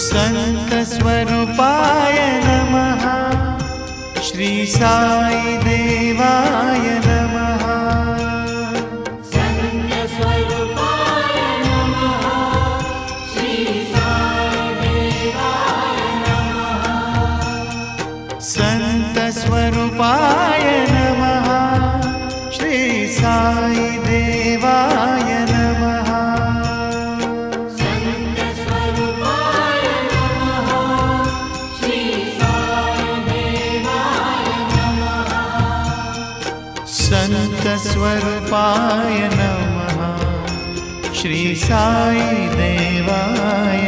संतस्वरूपाय नमः। श्री साई देवाय नमः। संतस्वरूपाय नमः। श्री साई देवाय नमः। संतस्वरूपाय नमः। श्री साई देवाय नमः। संतस्वरूपाय नमः। श्री साई देवाय नमः। संतस्वरूपाय नमः। श्री साई देवाय